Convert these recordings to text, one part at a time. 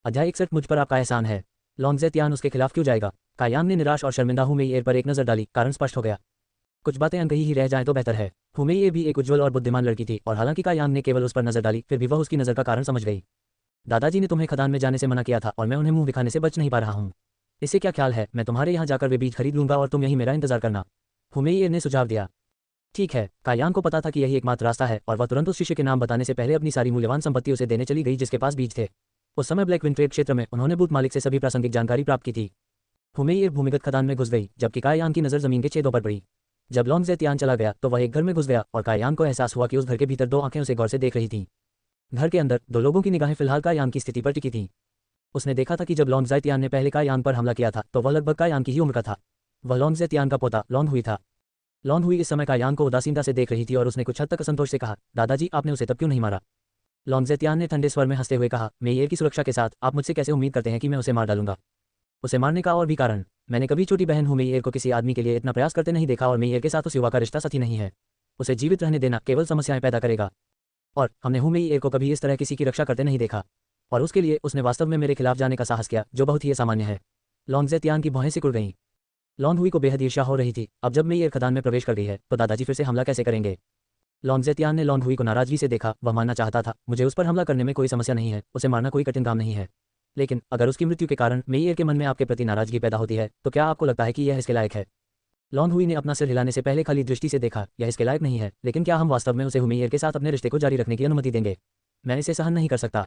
अध्याय 61 मुझ पर आपका एहसान है। लॉन्ग ज़ेतियान उसके खिलाफ क्यों जाएगा? कायान ने निराश और शर्मिंदा हुमेइर पर एक नज़र डाली। कारण स्पष्ट हो गया। कुछ बातें अनकही ही रह जाएं तो बेहतर है। हुमेइर भी एक उज्ज्वल और बुद्धिमान लड़की थी और हालांकि कायान ने केवल उस पर नजर डाली, फिर भी वह उसकी नज़र का कारण समझ गई। दादाजी ने तुम्हें खदान में जाने से मना किया था और मैं उन्हें मुंह दिखाने से बच नहीं पा रहा हूँ। इससे क्या ख्याल है, मैं तुम्हारे यहाँ जाकर वे बीज खरीद लूंगा और तुम यहीं मेरा इंतजार करना। हुमेइर ने सुझाव दिया। ठीक है। कायान को पता था कि यही एकमात्र रास्ता है और वह तुरंत उस शिष्य के नाम बताने से पहले अपनी सारी मूल्यवान संपत्ति उसे देने चली गई जिसके पास बीज थे। उस समय ब्लैक विंड ट्रेड क्षेत्र में उन्होंने बूथ मालिक से सभी प्रासंगिक जानकारी प्राप्त की थी। हुमेइर भूमिगत खदान में घुस गई जबकि कायान की नज़र जमीन के छेदों पर पड़ी। जब लॉन्ग ज़ेतियान चला गया तो वह एक घर में घुस गया और कायान को एहसास हुआ कि उस घर के भीतर दो आंखें उसे गौर से देख रही थीं। घर के अंदर दो लोगों की निगाहें फिलहाल कायान की स्थिति पर टिकी थीं। उसने देखा था कि जब लॉन्ग ज़ेतियान ने पहले कायान पर हमला किया था तो वह लगभग कायान की ही उम्र का था। वह लॉन्ग ज़ेतियान का पोता लॉन्ग हुई था। लॉन्ग हुई इस समय कायान को उदासीनता से देख रही थी और उसने कुछ हद तक असंतोष से कहा, दादाजी आपने उसे तब क्यों नहीं मारा? लॉन्ग ज़ेतियान ने ठंडे स्वर में हंसते हुए कहा, मेयर की सुरक्षा के साथ आप मुझसे कैसे उम्मीद करते हैं कि मैं उसे मार डालूंगा? उसे मारने का और भी कारण, मैंने कभी छोटी बहन हुमेइर को किसी आदमी के लिए इतना प्रयास करते नहीं देखा और मेयर के साथ उस युवा का रिश्ता सही नहीं है। उसे जीवित रहने देना केवल समस्याएं पैदा करेगा। और हमने हुमेइर को कभी इस तरह किसी की रक्षा करते नहीं देखा। और उसके लिए उसने वास्तव में मेरे खिलाफ जाने का साहस किया, जो बहुत ही असामान्य है। लॉन्ग ज़ेतियान की भौहें सिकुड़ गईं। लॉन्ग हुई को बेहद ईर्ष्या हो रही थी। अब जब मेयर खदान में प्रवेश कर गई है तो दादाजी फिर से हमला कैसे करेंगे? लॉन्ग ज़ेतियान ने लॉन्ग हुई को नाराजगी से देखा। वह मानना चाहता था, मुझे उस पर हमला करने में कोई समस्या नहीं है, उसे मारना कोई कठिन काम नहीं है। लेकिन अगर उसकी मृत्यु के कारण मेयर के मन में आपके प्रति नाराजगी पैदा होती है तो क्या आपको लगता है कि यह इसके लायक है? लॉन्ग हुई ने अपना सिर हिलाने से पहले खाली दृष्टि से देखा। यह इसके लायक नहीं है, लेकिन क्या हम वास्तव में उसे हुमेइर के साथ अपने रिश्ते को जारी रखने की अनुमति देंगे? मैं इसे सहन नहीं कर सकता।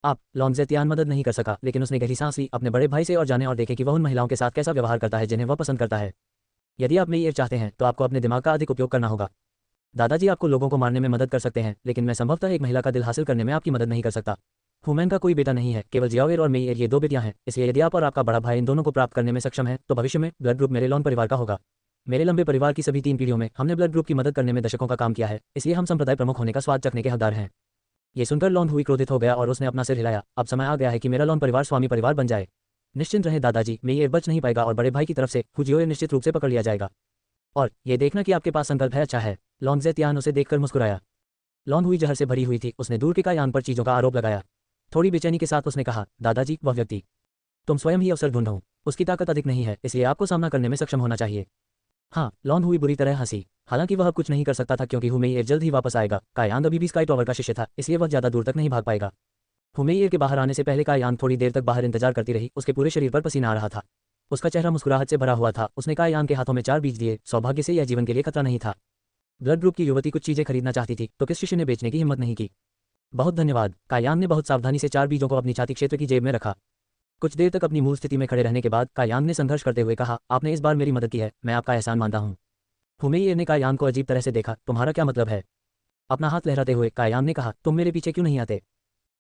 आप लॉन्ग ज़ेतियान मदद नहीं कर सका, लेकिन उसने गहरी सांस ली अपने बड़े भाई से और जाने और देखे कि वह उन महिलाओं के साथ कैसा व्यवहार करता है जिन्हें वह पसंद करता है। यदि आप मेयर चाहते हैं तो आपको अपने दिमाग का अधिक उपयोग करना होगा। दादाजी आपको लोगों को मारने में मदद कर सकते हैं, लेकिन मैं संभवतः एक महिला का दिल हासिल करने में आपकी मदद नहीं कर सकता। हुमैन का कोई बेटा नहीं है, केवल जियावेर और मेयर ये दो बेटियां हैं। इसलिए यदि आप और आपका बड़ा भाई इन दोनों को प्राप्त करने में सक्षम है तो भविष्य में ब्लड ग्रुप मेरे लॉन परिवार का होगा। मेरे लंबे परिवार की सभी 3 पीढ़ियों में हमने ब्लड ग्रुप की मदद करने में दशकों का काम किया है, इसलिए हम संप्रदाय प्रमुख होने का स्वाद चखने के हकदार हैं। ये सुनकर लॉन हुई क्रोधित हो गया और उसने अपना सिर हिलाया। अब समय आ गया है कि मेरा लॉन परिवार स्वामी परिवार बन जाए। निश्चिंत रहे दादाजी, मेयर बच नहीं पाएगा और बड़े भाई की तरफ से फुजियोर निश्चित रूप से पकड़ लिया जाएगा। और ये देखना कि आपके पास संकल्प है अच्छा है। लॉन्ग ज़ेतियान उसे देखकर मुस्कुराया। लॉन्ग हुई जहर से भरी हुई थी। उसने दूर के कायान पर चीजों का आरोप लगाया। थोड़ी बेचैनी के साथ उसने कहा, दादाजी वह व्यक्ति, तुम स्वयं ही अवसर ढूंढो। उसकी ताकत अधिक नहीं है, इसलिए आपको सामना करने में सक्षम होना चाहिए। हाँ, लॉन्ग हुई बुरी तरह हंसी। हालांकि वह अब कुछ नहीं कर सकता था क्योंकि हुमेइर जल्द ही वापस आएगा। कायान अभी भी स्काई टॉवर का शिष्य था, इसलिए वह ज्यादा दूर तक नहीं भाग पाएगा। हुमेइर के बाहर आने से पहले कायान थोड़ी देर तक बाहर इंतजार करती रही। उसके पूरे शरीर पर पसीना आ रहा था। उसका चेहरा मुस्कुराहट से भरा हुआ था। उसने कायान के हाथों में 4 बीज दिए। सौभाग्य से यह जीवन के लिए खतरा नहीं था। ब्लड ग्रुप की युवती कुछ चीजें खरीदना चाहती थी तो किस शिष्य ने बेचने की हिम्मत नहीं की। बहुत धन्यवाद। कायान ने बहुत सावधानी से 4 बीजों को अपनी छाती क्षेत्र की जेब में रखा। कुछ देर तक अपनी मूल स्थिति में खड़े रहने के बाद कायान ने संघर्ष करते हुए कहा, आपने इस बार मेरी मदद की है, मैं आपका एहसान मानता हूँ। हुमेइर ने कायान को अजीब तरह से देखा। तुम्हारा क्या मतलब है? अपना हाथ लहराते हुए कायान ने कहा, तुम मेरे पीछे क्यों नहीं आते?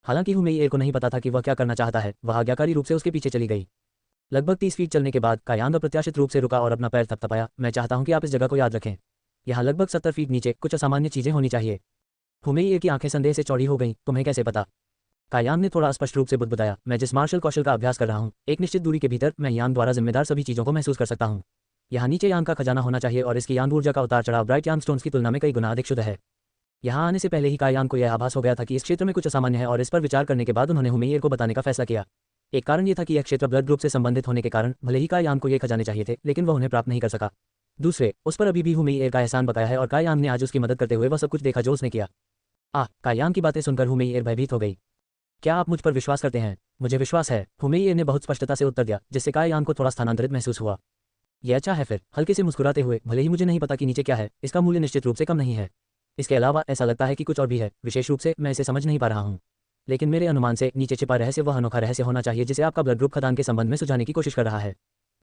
हालांकि हुमेइर को नहीं पता था कि वह क्या करना चाहता है। वह आज्ञाकारी रूप से उसके पीछे चली गई। लगभग 30 फीट चलने के बाद कायान अप्रत्याशित रूप से रुका और अपना पैर थपथपाया। मैं चाहता हूं कि आप इस जगह को याद रखें। यहाँ लगभग 70 फीट नीचे कुछ असामान्य चीजें होनी चाहिए। हुमेइर की आंखें संदेह से चौड़ी हो गईं। तुम्हें कैसे पता? कायान ने थोड़ा स्पष्ट रूप से बुदबुदाया, मैं जिस मार्शल कौशल का अभ्यास कर रहा हूँ, एक निश्चित दूरी के भीतर मैं यान द्वारा जिम्मेदार सभी चीजों को महसूस कर सकता हूँ। यहाँ नीचे यान का खजाना होना चाहिए और इसकी यान ऊर्जा का उतार चढ़ाव ब्राइट यान स्टोन्स की तुलना में कई गुना अधिक शुद्ध है। यहाँ आने से पहले ही कायान को यह आभास हो गया था कि इस क्षेत्र में कुछ असामान्य है और इस पर विचार करने के बाद उन्होंने हुमेइर को बताने का फैसला किया। एक कारण यह था कि यह क्षेत्र ब्लड ग्रुप से संबंधित होने के कारण भले ही कायान को ये खजाने चाहिए थे, लेकिन वह उन्हें प्राप्त नहीं कर सका। दूसरे, उस पर अभी भी हुमेइर का एहसान बकाया है और कायान ने आज उसकी मदद करते हुए वह सब कुछ देखा जो उसने किया। कायान की बातें सुनकर हुमेइर भयभीत हो गई। क्या आप मुझ पर विश्वास करते हैं? मुझे विश्वास है, हुमेइर ने बहुत स्पष्टता से उत्तर दिया, जिससे कायान को थोड़ा स्थानांतरित महसूस हुआ। यह अच्छा है फिर, हल्के से मुस्कुराते हुए, भले ही मुझे नहीं पता कि नीचे क्या है, इसका मूल्य निश्चित रूप से कम नहीं है। इसके अलावा ऐसा लगता है कि कुछ और भी है, विशेष रूप से मैं इसे समझ नहीं पा रहा हूँ। लेकिन मेरे अनुमान से नीचे छिपा रहस्य वह अनोखा रहस्य होना चाहिए जिसे आपका ब्लड ग्रुप खदान के संबंध में सुझाने की कोशिश कर रहा है।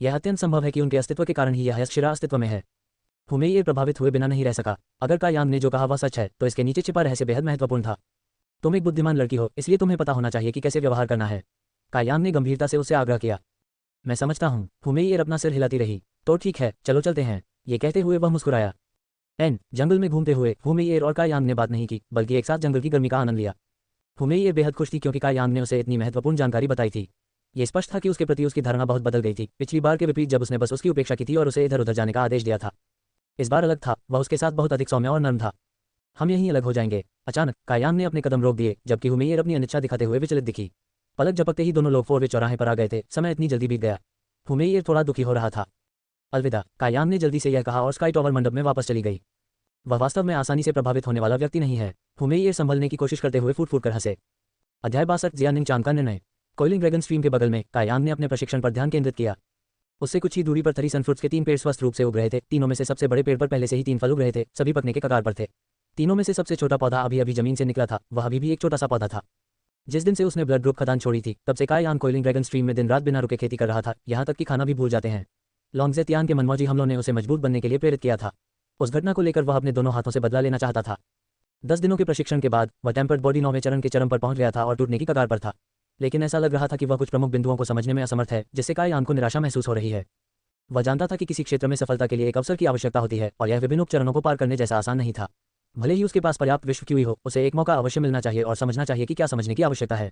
यह अत्यंत संभव है कि उनके अस्तित्व के कारण ही यह यक्षशिरा अस्तित्व में है। हुमेइर प्रभावित हुए बिना नहीं रह सका। अगर कायान ने जो कहा वह सच है तो इसके नीचे छिपा रहस्य बेहद महत्वपूर्ण था। तुम एक बुद्धिमान लड़की हो, इसलिए तुम्हें पता होना चाहिए कि कैसे व्यवहार करना है। कायान ने गंभीरता से उससे आग्रह किया। मैं समझता हूँ। हुमेइर अपना सिर हिलाती रही। तो ठीक है, चलो चलते हैं। ये कहते हुए वह मुस्कुराया। जंगल में घूमते हुए हुमेइर और कायान ने बात नहीं की, बल्कि एक साथ जंगल की गर्मी का आनंद लिया। हुमेइर बेहद खुश थी क्योंकि कायान ने उसे इतनी महत्वपूर्ण जानकारी बताई थी। ये स्पष्ट था कि उसके प्रति उसकी धारणा बहुत बदल गई थी। पिछली बार के विपरीत जब उसने बस उसकी उपेक्षा की थी और उसे इधर उधर जाने का आदेश दिया था, इस बार अलग था। वह उसके साथ बहुत अधिक सौम्य और नर्म था। हम यहीं अलग हो जाएंगे। अचानक कायान ने अपने कदम रोक दिए, जबकि हुमेइर अपनी अनिच्छा दिखाते हुए विचलित दिखी। पलक झपकते ही दोनों लोग 4 वे चौराहे पर आ गए थे। समय इतनी जल्दी बीत गया। हुमेई थोड़ा दुखी हो रहा था। अलविदा, कायान ने जल्दी से यह कहा और स्काई टॉवर मंडप में वापस चली गई। वह वास्तव में आसानी से प्रभावित होने वाला व्यक्ति नहीं है। हुमेई संभलने की कोशिश करते हुए फूट फूट कर हंसे। अध्याय 62 जियानिंग चांद का निर्णय। कोइलिंग ड्रैगन स्ट्रीम के बगल में कायान ने अपने प्रशिक्षण पर ध्यान केंद्रित किया। उससे कुछ ही दूरी पर थरी सनफ्रूट्स के 3 पेड़ स्वस्थ रूप से उग रहे थे। तीनों में से सबसे बड़े पेड़ पर पहले से ही 3 फल उग रहे थे, सभी पकने के कगार पर थे। तीनों में से सबसे छोटा पौधा अभी अभी जमीन से निकला था, वह अभी भी एक छोटा सा पौधा था। जिस दिन से उसने ब्लड ग्रुप खदान छोड़ी थी, तब से कायान कोइलिंग ड्रैगन स्ट्रीम में दिन रात बिना रुके खेती कर रहा था, यहाँ तक कि खाना भी भूल जाते हैं। लॉन्गजेतियान के मनमौजी हमलों ने उसे मजबूत बनने के लिए प्रेरित किया था। उस घटना को लेकर वह अपने दोनों हाथों से बदला लेना चाहता था। 10 दिनों के प्रशिक्षण के बाद वह टेम्पर्ड बॉडी 9वें चरण के चरम पर पहुंच गया था और टूटने की कगार पर था। लेकिन ऐसा लग रहा था कि वह कुछ प्रमुख बिंदुओं को समझने में असमर्थ है, जिससे कायान को निराशा महसूस हो रही है। वह जानता था कि किसी क्षेत्र में सफलता के लिए एक अवसर की आवश्यकता होती है और यह विभिन्न उपचरणों को पार करने जैसा आसान नहीं था। भले ही उसके पास पर्याप्त विश्व क्यूई हो, उसे एक मौका अवश्य मिलना चाहिए और समझना चाहिए कि क्या समझने की आवश्यकता है।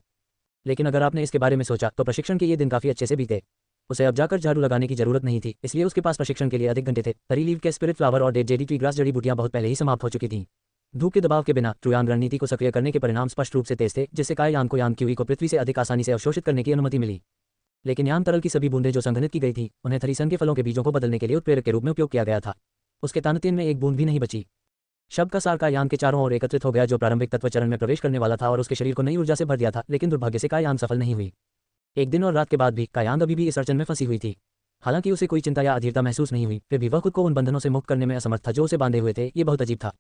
लेकिन अगर आपने इसके बारे में सोचा तो प्रशिक्षण के ये दिन काफी अच्छे से बीते। उसे अब जाकर झाड़ू लगाने की जरूरत नहीं थी, इसलिए उसके पास प्रशिक्षण के लिए अधिक घंटे थे। तरी लीव के स्पिरिट फ्लावर और डेड जेडी ट्री ग्रास जड़ी बूटियां बहुत पहले ही समाप्त हो चुकी थीं। धूप के दबाव के बिना ट्रुयान रणनीति को सक्रिय करने के परिणाम स्पष्ट रूप से तेज थे, जिससे कायान को यान क्यूई को पृथ्वी से अधिक आसानी से अवशोषित करने की अनुमति मिली। लेकिन यान तरल की सभी बूंदें जो संघनित की गई थी, उन्हें थरीसन के फलों के बीजों को बदलने के लिए उत्प्रेरक के रूप में उपयोग किया गया था। उसके तानतेन में एक बूंद भी नहीं बची। शब्द का सार कायान के चारों ओर एकत्रित हो गया, जो प्रारंभिक तत्व चरण में प्रवेश करने वाला था और उसके शरीर को नई ऊर्जा से भर दिया था। लेकिन दुर्भाग्य से कायान सफल नहीं हुई। एक दिन और रात के बाद भी कायान अभी भी इस अड़चन में फंसी हुई थी। हालांकि उसे कोई चिंता या अधीरता महसूस नहीं हुई, फिर भी वह खुद को उन बंधनों से मुक्त करने में असमर्थ था जो उसे बांधे हुए थे। ये बहुत अजीब था।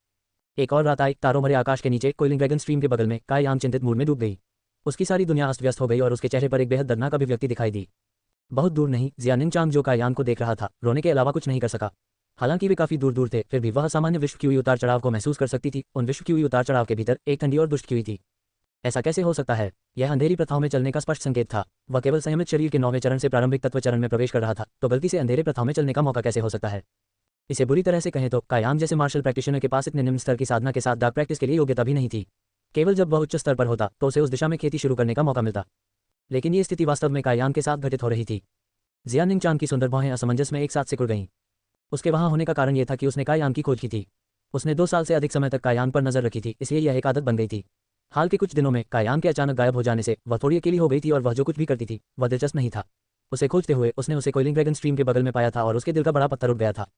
एक और रात आई। तारों भरे आकाश के नीचे कोइलिंग ड्रैगन स्ट्रीम के बगल में कायान चिंतित मूड में डूब गई। उसकी सारी दुनिया अस्त व्यस्त हो गई और उसके चेहरे पर एक बेहद दर्दनाक अभिव्यक्ति दिखाई दी। बहुत दूर नहीं, जियानिंग चांग जो कायान को देख रहा था, रोने के अलावा कुछ नहीं कर सका। हालांकि वे काफी दूर दूर थे, फिर भी वह सामान्य विश्व क्यूई उतार चढ़ाव को महसूस कर सकती थी। उन विश्व क्यूई उतार चढ़ाव के भीतर एक ठंडी और दुष्ट क्यूई थी। ऐसा कैसे हो सकता है? यह अंधेरी प्रथाओं में चलने का स्पष्ट संकेत था। वह केवल संयमित शरीर के 9वें चरण से प्रारंभिक तत्व चरण में प्रवेश कर रहा था, तो गलती से अंधेरे प्रथाओं में चलने का मौका कैसे हो सकता है? इसे बुरी तरह से कहें तो कायान जैसे मार्शल प्रैक्टिशनर के पास इतने निम्न स्तर की साधना के साथ डार्क प्रैक्टिस के लिए योग्यता भी नहीं थी। केवल जब वह उच्च स्तर पर होता तो उसे उस दिशा में खेती शुरू करने का मौका मिलता। लेकिन ये स्थिति वास्तव में कायान के साथ घटित हो रही थी। जियानिंग चांग की सुंदर भौहें असमंजस में एक साथ सिकुड़ गईं। उसके वहां होने का कारण यह था कि उसने कायान की खोज की थी। उसने 2 साल से अधिक समय तक कायान पर नजर रखी थी, इसलिए यह एक आदत बन गई थी। हाल के कुछ दिनों में कायान के अचानक गायब हो जाने से वह थोड़ी अकेली हो गई थी और वह जो कुछ भी करती थी वह दिलचस्प नहीं था। उसे खोजते हुए उसने उसे कोइलिंग ड्रैगन स्ट्रीम के बगल में पाया था और उसके दिल का बड़ा पत्थर उठ गया था।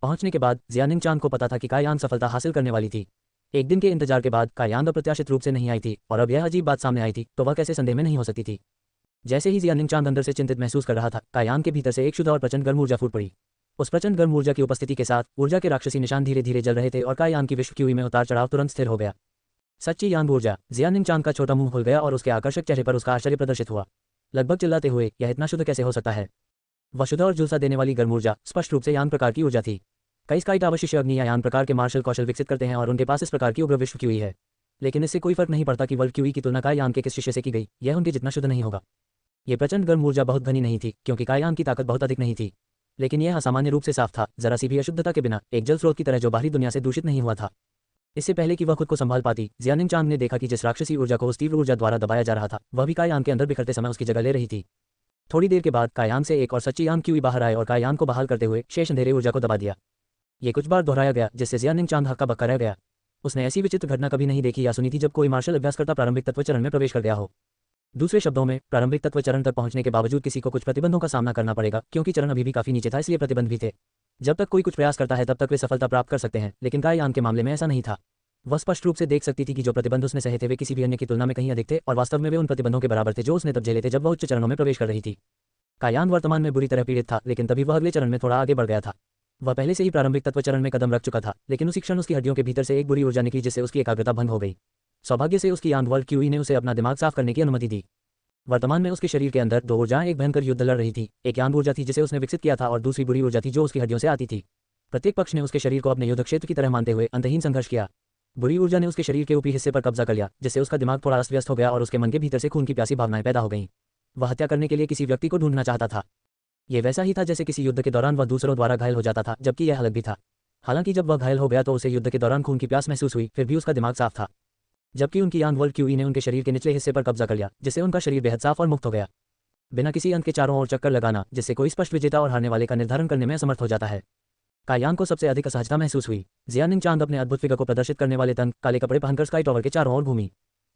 पहुंचने के बाद जियानिंग चांग को पता था कि कायान सफलता हासिल करने वाली थी। एक दिन के इंतजार के बाद कायान अप्रत्याशित रूप से नहीं आई थी और अब यह अजीब बात सामने आई थी तो वह कैसे संदेह में नहीं हो सकती थी। जैसे ही जियानिंग चांग अंदर से चिंतित महसूस कर रहा था, कायान के भीतर से एक शुद्ध और प्रचंड गर्म ऊर्जा फूट पड़ी। उस प्रचंड गर्म ऊर्जा की उपस्थिति के साथ ऊर्जा के राक्षसी निशान धीरे धीरे जल रहे थे और कायान की विश्व क्यूई में उतार चढ़ाव तुरंत स्थिर हो गया। सच्ची यांग ऊर्जा। जियानिंग चांग का छोटा मुंह खुल गया और उसके आकर्षक चेहरे पर उसका आश्चर्य प्रदर्शित हुआ, लगभग चिल्लाते हुए, यह इतना शुद्ध कैसे हो सकता है? वह शुद्ध और झुलसा देने वाली गर्म ऊर्जा स्पष्ट रूप से यान प्रकार की ऊर्जा थी। कई स्काइट अवशिष्य अग्नि या यान प्रकार के मार्शल कौशल विकसित करते हैं और उनके पास इस प्रकार की उग्र विश्व क्यूई है। लेकिन इससे कोई फर्क नहीं पड़ता कि वर्ल्ड क्यूई की तुलना कायान के किस शिष्य से की गई, यह उनके जितना शुद्ध नहीं होगा। ये प्रचंड गर्म ऊर्जा बहुत घनी नहीं थी क्योंकि कायान की ताकत बहुत अधिक नहीं थी, लेकिन यह असामान्य रूप से साफ था, जरा सी भी अशुद्धता के बिना, एक जल स्रोत की तरह जो बाहरी दुनिया से दूषित नहीं हुआ था। इससे पहले कि वह खुद को संभाल पाती, जियानिंग चांग ने देखा कि जिस राक्षसी ऊर्जा को उस तीव्र ऊर्जा द्वारा दबाया जा रहा था, वह भी कायान के अंदर बिखरते समय उसकी जगह ले रही थी। थोड़ी देर के बाद कायान से एक और सच्ची यान क्यूई बाहर आए और कायान को बहाल करते हुए शेष अंधेरे ऊर्जा को दबा दिया। ये कुछ बार दोहराया गया, जिससे जियानिंग चांग हक्का बक्का रह गया। उसने ऐसी विचित्र घटना कभी नहीं देखी या सुनी थी जब कोई मार्शल अभ्यासकर्ता प्रारंभिक तत्व चरण में प्रवेश कर गया हो। दूसरे शब्दों में, प्रारंभिक तत्व चरण तक पहुंचने के बावजूद किसी को कुछ प्रतिबंधों का सामना करना पड़ेगा, क्योंकि चरण अभी भी काफी नीचे था, इसलिए प्रतिबंध भी थे। जब तक कोई कुछ प्रयास करता है तब तक वे सफलता प्राप्त कर सकते हैं, लेकिन कायान के मामले में ऐसा नहीं था। वह स्पष्ट रूप से देख सकती थी कि जो प्रतिबंध उसने सहे थे वे किसी भी अन्य की तुलना में कहीं अधिक थे और वास्तव में वे उन प्रतिबंधों के बराबर थे जो उसने तब झेले थे जब वह उच्च चरणों में प्रवेश कर रही थी। कायान वर्तमान में बुरी तरह पीड़ित था, लेकिन तभी वह अगले चरण में थोड़ा आगे बढ़ गया था। वह पहले से ही प्रारंभिक तत्व चरण में कदम रख चुका था, लेकिन उसी क्षण उसकी हड्डियों के भीतर से एक बुरी ऊर्जा निकली जिससे उसकी एकाग्रता भंग हो गई। सौभाग्य से उसकी यान वर्ल्ड क्यूई ने उसे अपना दिमाग साफ करने की अनुमति दी। वर्तमान में उसके शरीर के अंदर 2 ऊर्जाएं एक भयंकर युद्ध लड़ रही थी। एक यान ऊर्जा थी जिसे उसने विकसित किया था और दूसरी बुरी ऊर्जा थी जो उसकी हड्डियों से आती थी। प्रत्येक पक्ष ने उसके शरीर को अपने युद्ध क्षेत्र की तरह मानते हुए अंतहीन संघर्ष किया। बुरी ऊर्जा ने उसके शरीर के ऊपरी हिस्से पर कब्जा कर लिया, जिससे उसका दिमाग थोड़ा अस्त व्यस्त हो गया और उसके मन के भीतर से खून की प्यासी भावनाएं पैदा हो गईं। वह हत्या करने के लिए किसी व्यक्ति को ढूंढना चाहता था। यह वैसा ही था जैसे किसी युद्ध के दौरान वह दूसरों द्वारा घायल हो जाता था, जबकि यह अलग भी था। हालांकि जब वह घायल हो गया तो उसे युद्ध के दौरान खून की प्यास महसूस हुई, फिर भी उसका दिमाग साफ था। जबकि उनकी यान वर्ल्ड क्यूई ने उनके शरीर के निचले हिस्से पर कब्जा कर लिया, जिससे उनका शरीर बेहद साफ और मुक्त हो गया। बिना किसी अंत के चारों ओर चक्कर लगाना, जिससे कोई स्पष्ट विजेता और हारने वाले का निर्धारण करने में असमर्थ हो जाता है। कायान को सबसे अधिक असहजता महसूस हुई। जियानिंग चांग अपने अद्भुत फिगर को प्रदर्शित करने वाले तंग काले कपड़े पहनकर स्काई टॉवर के चारों ओर घूमी।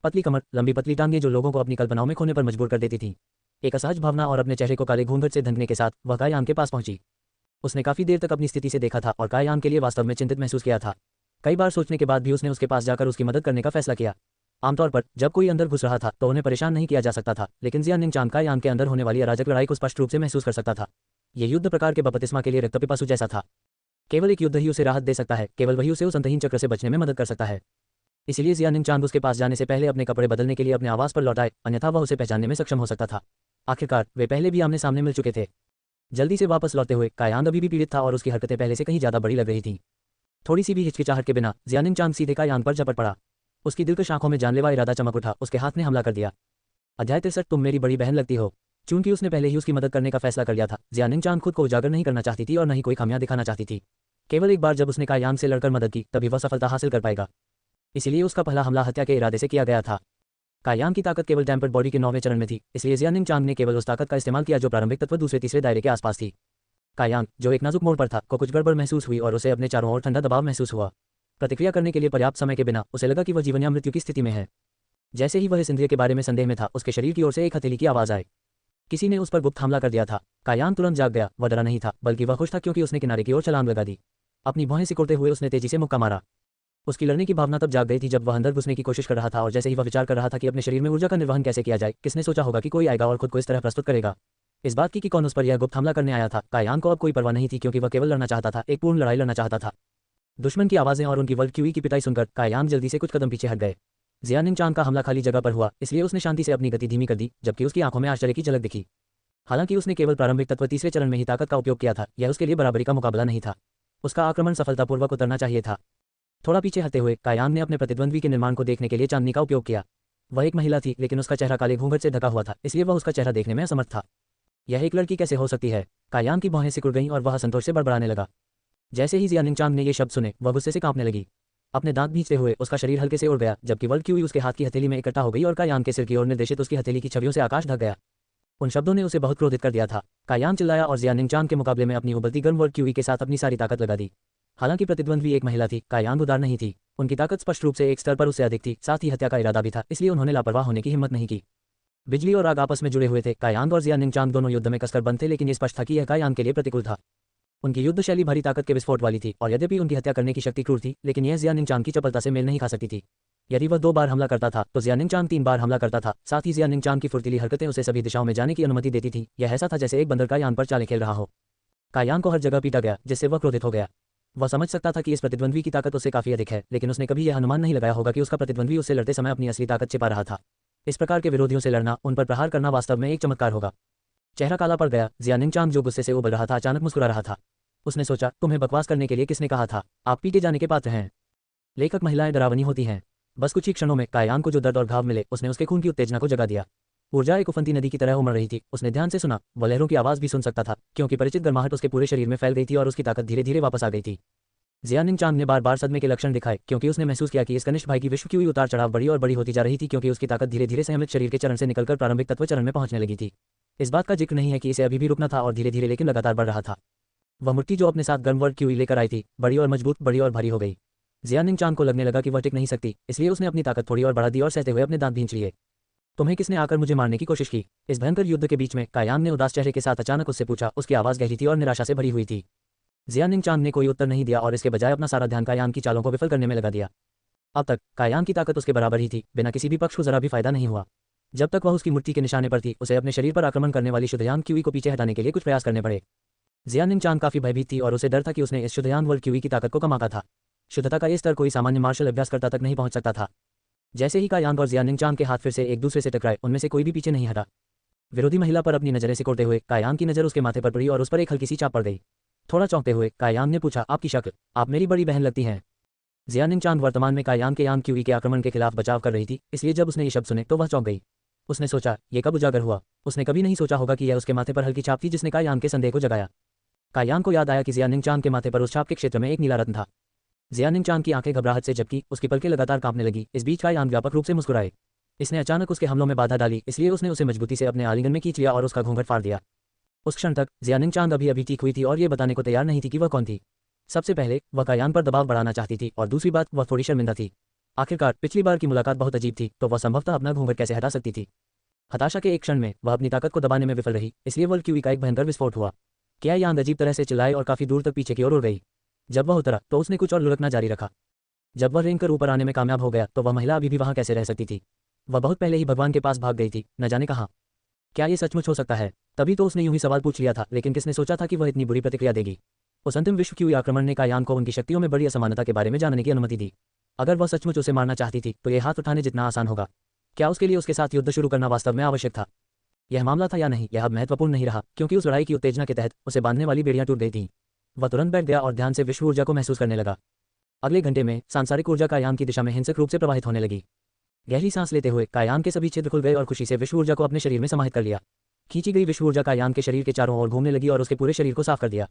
पतली कमर, लंबी पतली टांगें जो लोगों को अपनी कल्पनाओं में खोने पर मजबूर कर देती थीं। एक असहज भावना और अपने चेहरे को काले घूंघट से ढंकने के साथ वह कायान के पास पहुंची। उसने काफी देर तक अपनी स्थिति से देखा था और कायान के लिए वास्तव में चिंतित महसूस किया था। कई बार सोचने के बाद भी उसने उसके पास जाकर उसकी मदद करने का फैसला किया। आमतौर पर जब कोई अंदर घुस रहा था तो उन्हें परेशान नहीं किया जा सकता था, लेकिन जियानिंग चांग कायान के अंदर होने वाली अराजक लड़ाई को स्पष्ट रूप से महसूस कर सकता था। ये युद्ध प्रकार के बपतिस्मा के लिए रक्तपिपासु जैसा था। केवल एक युद्ध ही उसे राहत दे सकता है, केवल वही उसे उस अंतहीन चक्र से बचने में मदद कर सकता है। इसलिए जियानिंग चांग उसके पास जाने से पहले अपने कपड़े बदलने के लिए अपने आवास पर लौट आए, अन्यथा वह उसे पहचानने में सक्षम हो सकता था। आखिरकार वे पहले भी आमने सामने मिल चुके थे। जल्दी से वापस लौटते हुए कायान अभी भी पीड़ित था और उसकी हरकतें पहले से कहीं ज्यादा बड़ी लग रही थीं। थोड़ी सी भी हिचकिचाहट के बिना जियानिंग चांग सीधे कायान पर झपट पड़ा। उसकी दिलकश आंखों में जानलेवा इरादा चमक उठा, उसके हाथ ने हमला कर दिया। अध्याय 63 तुम मेरी बड़ी बहन लगती हो। चूंकि उसने पहले ही उसकी मदद करने का फैसला कर लिया था, जियानिंग चांग खुद को उजागर नहीं करना चाहती थी और न ही कोई खामियां दिखाना चाहती थी। केवल एक बार जब उसने कायान से लड़कर मदद की तभी वह सफलता हासिल कर पाएगा। इसीलिए उसका पहला हमला हत्या के इरादे से किया गया था। कायान की ताकत केवल टेम्पर्ड बॉडी के 9वें चरण में थी, इसलिए जियानिंग चांग ने केवल उस ताकत का इस्तेमाल किया जो प्रारंभिक तत्व दूसरे तीसरे दायरे के आसपास थी। कायान, जो एक नाजुक मोड़ पर था, को कुछ गड़बड़ महसूस हुई और उसे अपने चारों ओर ठंडा दबाव महसूस हुआ। प्रतिक्रिया करने के लिए पर्याप्त समय के बिना उसे लगा कि वह जीवन या मृत्यु की स्थिति में है। जैसे ही वह इस इंद्रिय के बारे में संदेह में था, उसके शरीर की ओर से एक हथेली की आवाज आई। किसी ने उस पर गुप्त हमला कर दिया था। कायान तुरंत जाग गया। वह डरा नहीं था, बल्कि वह खुश था क्योंकि उसने किनारे की ओर छलांग लगा दी। अपनी भौहें सिकोड़ते हुए उसने तेजी से मुक्का मारा। उसकी लड़ने की भावना तब जाग गई थी जब वह अंदर घुसने की कोशिश कर रहा था और जैसे ही वह विचार कर रहा था कि अपने शरीर में ऊर्जा का निर्वहन कैसे किया जाए, किसने सोचा होगा कि कोई आएगा और खुद को इस तरह प्रस्तुत करेगा। इस बात की कि कौन उस पर यह गुप्त हमला करने आया था, कायान को अब कोई परवाह नहीं थी क्योंकि वह केवल लड़ना चाहता था, एक पूर्ण लड़ाई लड़ना चाहता था। दुश्मन की आवाजें और उनकी वर्ल्ड क्यूई की पिटाई सुनकर कायान जल्दी से कुछ कदम पीछे हट गए। जियानिंग चांग का हमला खाली जगह पर हुआ, इसलिए उसने शांति से अपनी गति धीमी कर दी, जबकि उसकी आंखों में आश्चर्य की झलक दिखी। हालांकि उसने केवल प्रारंभिक तत्व तीसरे चरण में ही ताकत का उपयोग किया था, यह उसके लिए बराबरी का मुकाबला नहीं था। उसका आक्रमण सफलतापूर्वक उतरना चाहिए था। थोड़ा पीछे हटते हुए कायान ने अपने प्रतिद्वंद्वी के निर्माण को देखने के लिए चांदनी का उपयोग किया। वह एक महिला थी, लेकिन उसका चेहरा काले घूंघट से ढका हुआ था, इसलिए वह उसका चेहरा देखने में असमर्थ था। यह एक लड़की कैसे हो सकती है? कायान की भौहें सिकुड़ गईं और वह संतोष से बड़बड़ाने लगा। जैसे ही जियानिंग चांग ने ये शब्द सुने, वह गुस्से से कांपने लगी। अपने दांत भींचते हुए उसका शरीर हल्के से उड़ गया, जबकि वर्ल्ड क्यूई उसके हाथ की हथेली में इकट्ठा हो गई और कायान के सिर की ओर निर्देशित उसकी हथेली की छवियों से आकाश ढक गया। उन शब्दों ने उसे बहुत क्रोधित कर दिया था। कायान चिल्लाया और जियानिंग चांग के मुकाबले में अपनी उबलती गर्म वर्ल्ड क्यूई के साथ अपनी सारी ताकत लगा दी। हालांकि प्रतिद्वंद्वी एक महिला थी, कायान उदार नहीं थी। उनकी ताकत स्पष्ट रूप से एक स्तर पर उससे अधिक थी, साथ ही हत्या का इरादा भी था, इसलिए उन्होंने लापरवाह होने की हिम्मत नहीं की। बिजली और आग आपस में जुड़े हुए थे। कायान और जियानिंग चांग दोनों युद्ध में कसकर बंद थे, लेकिन ये स्पष्ट था कि यह कायान के लिए प्रतिकूल था। उनकी युद्ध शैली भारी ताकत के विस्फोट वाली थी और यद्यपि उनकी हत्या करने की शक्ति क्रूर थी, लेकिन यह जियानिंग चांग की चपलता से मेल नहीं खा सकती थी। यदि वह 2 बार हमला करता था तो जियानिंग चांग 3 बार हमला करता था। साथ ही जियानिंग चांग की फुर्तीली हरकतें उसे सभी दिशाओं में जाने की अनुमति देती थी। यह ऐसा था जैसे एक बंदर कायान पर चालें खेल रहा हो। कायान को हर जगह पीटा गया, जिससे वह क्रोधित हो गया। वह समझ सकता था कि इस प्रतिद्वंद्वी की ताकत उससे काफी अधिक है, लेकिन उसने कभी यह अनुमान नहीं लगाया होगा कि उसका प्रतिद्वंद्वी उससे लड़ते समय अपनी असली ताकत छिपा रहा था। इस प्रकार के विरोधियों से लड़ना, उन पर प्रहार करना वास्तव में एक चमत्कार होगा। चेहरा काला पड़ गया। जियानिंग चांग, जो गुस्से से उबल रहा था, अचानक मुस्कुरा रहा था। उसने सोचा, तुम्हें बकवास करने के लिए किसने कहा था? आप पीटे जाने के पात्र हैं। लेखक महिलाएं डरावनी होती हैं। बस कुछ ही क्षणों में कायान को जो दर्द और घाव मिले, उसने उसके खून की उत्तेजना को जगा दिया। ऊर्जा एक उफनती नदी की तरह उमड़ रही थी। उसने ध्यान से सुना, वह लहरों की आवाज भी सुन सकता था, क्योंकि परिचित गर्माहट उसके पूरे शरीर में फैल गई थी और उसकी ताकत धीरे धीरे वापस आ गई थी। जियानिंग चांग ने बार बार सदमे के लक्षण दिखाए, क्योंकि उसने महसूस किया कि इस कनिष्ठ भाई की विश्व की उतार चढ़ाव बड़ी और बड़ी होती जा रही थी, क्योंकि उसकी ताकत धीरे धीरे संयमित शरीर के चरण से निकलकर प्रारंभिक तत्व चरण में पहुंचने लगी थी। इस बात का जिक्र नहीं है कि इसे अभी भी रुकना था और धीरे धीरे लेकिन लगातार बढ़ रहा था। वह मुट्ठी जो अपने साथ गर्म वर्ल्ड क्यूई लेकर आई थी, बड़ी और मजबूत, बड़ी और भारी हो गई। जियानिंग चांग को लगने लगा कि वह टिक नहीं सकती, इसलिए उसने अपनी ताकत थोड़ी और बढ़ा दी और सहते हुए अपने दांत भींच लिए। तुम्हें किसने आकर मुझे मारने की कोशिश की? इस भयंकर युद्ध के बीच में कायान ने उदास चेहरे के साथ अचानक उससे पूछा। उसकी आवाज गहरी थी और निराशा से भरी हुई थी। जियानिंग चांग ने कोई उत्तर नहीं दिया और इसके बजाय अपना सारा ध्यान कायान की चालों को विफल करने में लगा दिया। अब तक कायान की ताकत उसके बराबर ही थी, बिना किसी भी पक्ष को जरा भी फायदा नहीं हुआ। जब तक वह उसकी मुट्ठी के निशाने पर थी, उसे अपने शरीर पर आक्रमण करने वाली शुद्धयान क्यूई को पीछे हटाने के लिए कुछ प्रयास करने पड़े। जियानिंग चांग काफी भयभीत थी और उसे डर था कि उसने इस शुद्धयान वर्ल्ड क्यूई की ताकत को कमाका था। शुद्धता का यह स्तर कोई सामान्य मार्शल अभ्यासकर्ता तक नहीं पहुंच सकता था। जैसे ही कायान और जियानिंग चांग के हाथ फिर से एक दूसरे से टकराए, उनमें से कोई भी पीछे नहीं हटा। विरोधी महिला पर अपनी नजरें सिकोड़ते हुए कायान की नजर उसके माथे पर पड़ी और उस पर एक हल्की सी चाप पड़ गई। थोड़ा चौंकते हुए कायान ने पूछा, आपकी शक्ल, आप मेरी बड़ी बहन लगती हैं। जियानिंग चांग वर्तमान में कायान के यांग क्यूई के आक्रमण के खिलाफ बचाव कर रही थी, इसलिए जब उसने ये शब्द सुने तो वह चौंक गई। उसने सोचा, ये कब उजागर हुआ? उसने कभी नहीं सोचा होगा कि यह उसके माथे पर हल्की छाप थी जिसने कायान के संदेह को जगाया। कायान को याद आया कि जियानिंग चांग के माथे पर उस छाप के क्षेत्र में एक नीला रत्न था। जियानिंग चांग की आंखें घबराहट से झपकी, उसकी पलकें लगातार कांपने लगी। इस बीच कायान व्यापक रूप से मुस्कुराए। इसने अचानक उसके हमलों में बाधा डाली, इसलिए उसने उसे मजबूती से अपने आलिंगन में खींच लिया और उसका घूंघट फाड़ दिया। उस क्षण तक जियानिंग चांग अभी ठीक हुई थी और ये बताने को तैयार नहीं थी कि वह कौन थी। सबसे पहले वह कायान पर दबाव बढ़ाना चाहती थी और दूसरी बात, वह थोड़ी शर्मिंदा थी। आखिरकार पिछली बार की मुलाकात बहुत अजीब थी, तो वह संभवतः अपना घूंघट कैसे हटा सकती थी। हताशा के एक क्षण में वह अपनी ताकत को दबाने में विफल रही, इसलिए वर्ल्ड क्यूई का एक भयंकर विस्फोट हुआ। क्या यान अजीब तरह से चिल्लाई और काफी दूर तक पीछे की ओर उड़ गई। जब वह उतरा तो उसने कुछ और लुढ़कना जारी रखा। जब वह रेंग कर ऊपर आने में कामयाब हो गया तो वह महिला अभी भी वहां कैसे रह सकती थी। वह बहुत पहले ही भगवान के पास भाग गई थी, न जाने कहाँ। क्या ये सचमुच हो सकता है? तभी तो उसने यूं ही सवाल पूछ लिया था, लेकिन किसने सोचा था कि वह इतनी बुरी प्रतिक्रिया देगी। उस अंतिम विश्व क्यूई आक्रमण ने कायान को उनकी शक्तियों में बड़ी असमानता के बारे में जानने की अनुमति दी। अगर वह सचमुच उसे मारना चाहती थी तो यह हाथ उठाने जितना आसान होगा। क्या उसके लिए उसके साथ युद्ध शुरू करना वास्तव में आवश्यक था? यह मामला था या नहीं, यह अब महत्वपूर्ण नहीं रहा, क्योंकि उस लड़ाई की उत्तेजना के तहत उसे बांधने वाली बेड़ियां टूट गई थीं। वह तुरंत बैठ गया और ध्यान से विश्व ऊर्जा को महसूस करने लगा। अगले घंटे में सांसारिक ऊर्जा कायान की दिशा में हिंसक रूप से प्रवाहित होने लगी। गहरी सांस लेते हुए कायान के सभी छिद्र खुल गए और खुशी से विश्व ऊर्जा को अपने शरीर में समाहित कर लिया। खींची गई विश्व ऊर्जा कायान के शरीर के चारों ओर घूमने लगी और उसके पूरे शरीर को साफ कर दिया।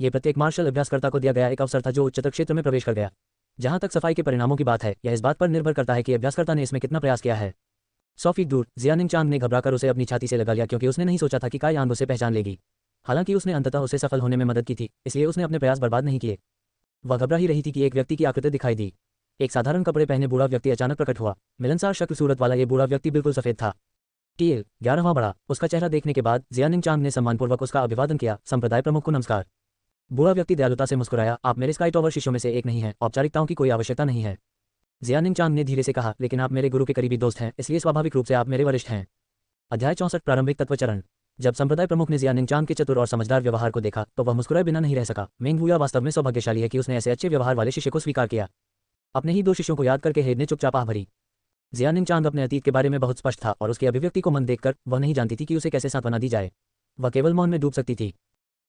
ये प्रत्येक मार्शल अभ्यासकर्ता को दिया गया एक अवसर था जो उच्चतर क्षेत्र में प्रवेश कर गया। जहां तक सफाई के परिणामों की बात है, यह इस बात पर निर्भर करता है कि अभ्यासकर्ता ने इसमें कितना प्रयास किया है। 100 फीट दूर जियानिंग चांग ने घबराकर उसे अपनी छाती से लगा लिया, क्योंकि उसने नहीं सोचा था कि कायान उसे पहचान लेगी। हालांकि उसने अंततः उसे सफल होने में मदद की थी, इसलिए उसने अपने प्रयास बर्बाद नहीं किए। वह घबरा ही रही थी कि एक व्यक्ति की आकृति दिखाई दी। एक साधारण कपड़े पहने बूढ़ा व्यक्ति अचानक प्रकट हुआ। मिलनसार शक्ल सूरत वाला ये बूढ़ा व्यक्ति बिल्कुल सफेद था। TL 11वां बड़ा। उसका चेहरा देखने के बाद जियानिंग चांग ने सम्मानपूर्वक उसका अभिवादन किया। संप्रदाय प्रमुख को नमस्कार। बूढ़ा व्यक्ति दयालुता से मुस्कुराया, आप मेरे स्काई टॉवर शिष्यों में से एक नहीं हैं, औपचारिकताओं की कोई आवश्यकता नहीं है। जियानिंग चांग ने धीरे से कहा, लेकिन आप मेरे गुरु के करीबी दोस्त हैं, इसलिए स्वाभाविक रूप से आप मेरे वरिष्ठ हैं। अध्याय 64 प्रारंभिक तत्व चरण। जब संप्रदाय प्रमुख ने जियानिंग चांग के चतुर और समझदार व्यवहार को देखा तो वह मुस्कुराए बिना नहीं रह सका। मेंग वुया वास्तव में सौभाग्यशाली है कि उसने ऐसे अच्छे व्यवहार वाले शिष्य को स्वीकार किया। अपने ही 2 शिष्यों को याद करके हेड ने चुपचाप आह भरी। जियानिंग चांग अपने अतीत के बारे में बहुत स्पष्ट था और उसकी अभिव्यक्ति को मन देखकर वह नहीं जानती थी कि उसे कैसे सांत्वना दी जाए। वह केवल मौन में डूब सकती थी।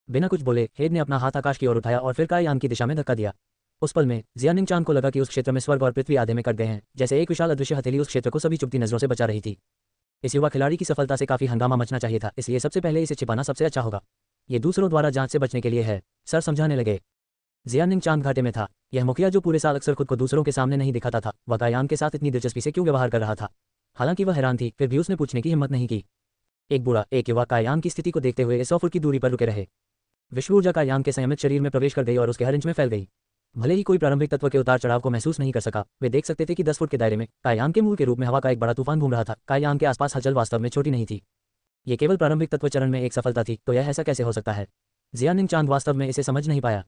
बिना कुछ बोले हेड ने अपना हाथ आकाश की ओर उठाया और फिर कायान की दिशा में धक्का दिया। उस पल में जियानिंग चांग को लगा कि उस क्षेत्र में स्वर्ग और पृथ्वी आधे में कट गए हैं, जैसे एक विशाल अदृश्य हथेली उस क्षेत्र को सभी चुभती नजरों से बचा रही थी। इस युवा खिलाड़ी की सफलता से काफी हंगामा मचना चाहिए था, इसलिए सबसे पहले इसे छिपाना सबसे अच्छा होगा। ये दूसरों द्वारा जांच से बचने के लिए है, सर समझाने लगे। जियानिंग चांग घाटे में था। यह मुखिया जो पूरे साल अक्सर खुद को दूसरों के सामने नहीं दिखाता था, वह कायान के साथ इतनी दिलचस्पी से क्यों व्यवहार कर रहा था। हालांकि वह हैरान थी, फिर भी उसने पूछने की हिम्मत नहीं की। एक युवा कायान की स्थिति को देखते हुए 100 फुट की दूरी पर रुके रहे। विश्व ऊर्जा कायान के संयमित शरीर में प्रवेश कर गई और उसके हर इंच में फैल गई। भले ही कोई प्रारंभिक तत्व के उतार चढ़ाव को महसूस नहीं कर सका, वे देख सकते थे कि 10 फुट के दायरे में कायान के मूल के रूप में हवा का एक बड़ा तूफान घूम रहा था। कायान के आसपास हलचल वास्तव में छोटी नहीं थी। ये केवल प्रारंभिक तत्व चरण में एक सफलता थी, तो यह ऐसा कैसे हो सकता है? जियानिंग चांग वास्तव में इसे समझ नहीं पाया।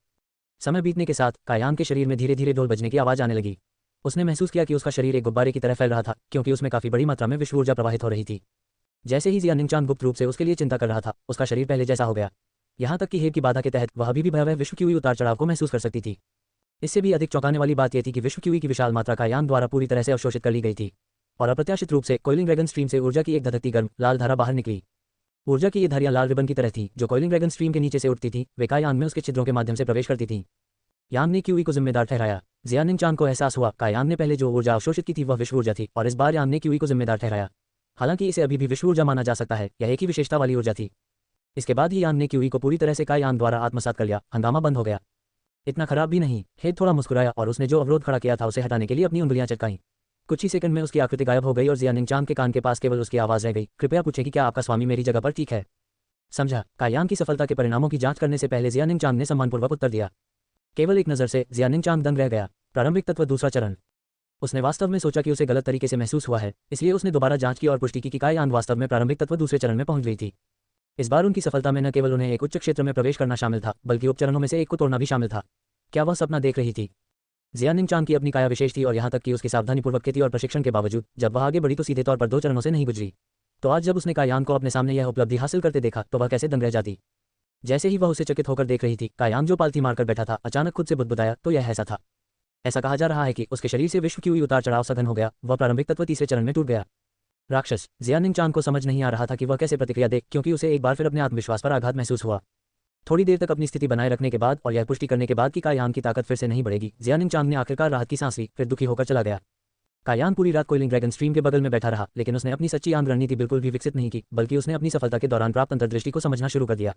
समय बीतने के साथ कायान के शरीर में धीरे धीरे ढोल बजने की आवाज आने लगी। उसने महसूस किया कि उसका शरीर एक गुब्बारे की तरह फैल रहा था, क्योंकि उसमें काफी बड़ी मात्रा में विश्व ऊर्जा प्रवाहित हो रही थी। जैसे ही जियानिंग चांग गुप्त रूप से उसके लिए चिंता कर रहा था, उसका शरीर पहले जैसा हो गया। यहाँ तक कि हेड की बाधा के तहत वह अभी भी भयावह विश्व क्यूई उतार चढ़ाव को महसूस कर सकती थी। इससे भी अधिक चौंकाने वाली बात यह थी कि विश्व क्यूई की विशाल मात्रा कायान द्वारा पूरी तरह से अवशोषित कर ली गई थी और अप्रत्याशित रूप से कोइलिंग ड्रैगन स्ट्रीम से ऊर्जा की एक धधकती गर्म लाल धारा बाहर निकली। ऊर्जा की ये धारियां लाल रिबन की तरह थी, जो कोइलिंग ड्रैगन स्ट्रीम के नीचे से उठती थी। वे कायान में उसके छिद्रों के माध्यम से प्रवेश करती थीं। यांग ने क्यूई को जिम्मेदार ठहराया। जियानिंग चांग को एहसास हुआ कायान ने पहले जो ऊर्जा अवशोषित की थी वह विश्व ऊर्जा थी, और इस बार यांग ने क्यूई को जिम्मेदार ठहराया। हालांकि इसे अभी भी विश्व ऊर्जा माना जा सकता है, यह एक ही विशेषता वाली ऊर्जा थी। इसके बाद ही यांग ने क्यूई को पूरी तरह से कायान द्वारा आत्मसात कर लिया। हंगामा बंद हो गया। इतना खराब भी नहीं। हेड थोड़ा मुस्कुराया और उसने जो अवरोध खड़ा किया था उसे हटाने के लिए अपनी उंगलियां चटकाईं। कुछ ही सेकंड में उसकी आकृति गायब हो गई और जियानिंग चांग के कान के पास केवल उसकी आवाज रह गई, कृपया पूछें कि क्या आपका स्वामी मेरी जगह पर ठीक है? समझा। कायान की सफलता के परिणामों की जांच करने से पहले जियानिंग चांग ने सम्मानपूर्वक उत्तर दिया। केवल एक नजर से जियानिंग चांग दंग रह गया। प्रारंभिक तत्व दूसरा चरण। उसने वास्तव में सोचा कि उसे गलत तरीके से महसूस हुआ है, इसलिए उसने दोबारा जांच की और पुष्टि की कि कायान वास्तव में प्रारंभिक तत्व दूसरे चरण में पहुंच गई थी। इस बार उनकी सफलता में न केवल उन्हें एक उच्च क्षेत्र में प्रवेश करना शामिल था, बल्कि उपचरणों में से एक को तोड़ना भी शामिल था। क्या वह सपना देख रही थी? जियानिंग चांग की अपनी काया विशेष थी और यहाँ तक कि उसकी सावधानीपूर्वक खेती और प्रशिक्षण के बावजूद जब वह आगे बढ़ी तो सीधे तौर पर 2 चरणों से नहीं गुजरी। तो आज जब उसने कायान को अपने सामने यह उपलब्धि हासिल करते देखा तो वह कैसे दंग रह जाती। जैसे ही वह उसे चकित होकर देख रही थी, कायान जो पालती मारकर बैठा था अचानक खुद से बुदबुदाया, तो यह ऐसा था। ऐसा कहा जा रहा है कि उसके शरीर से विश्व क्यूई उतार चढ़ाव सघन हो गया। वह प्रारंभिक तत्व तीसरे चरण में टूट गया। राक्षस। जियानिंग चांग को समझ नहीं आ रहा था कि वह कैसे प्रतिक्रिया दे, क्योंकि उसे एक बार फिर अपने आत्मविश्वास पर आघात महसूस हुआ। थोड़ी देर तक अपनी स्थिति बनाए रखने के बाद और यह पुष्टि करने के बाद कि कायान की ताकत फिर से नहीं बढ़ेगी, जियानिंग चांग ने आखिरकार राहत की सांस ली, फिर दुखी होकर चला गया। कायान पूरी रात कोइलिंग ड्रैगन स्ट्रीम के बगल में बैठा रहा, लेकिन उसने अपनी सच्ची आंध रणनीति बिल्कुल भी विकसित नहीं की, बल्कि उसने अपनी सफलता के दौरान प्राप्त अंतर्दृष्टि को समझना शुरू कर दिया।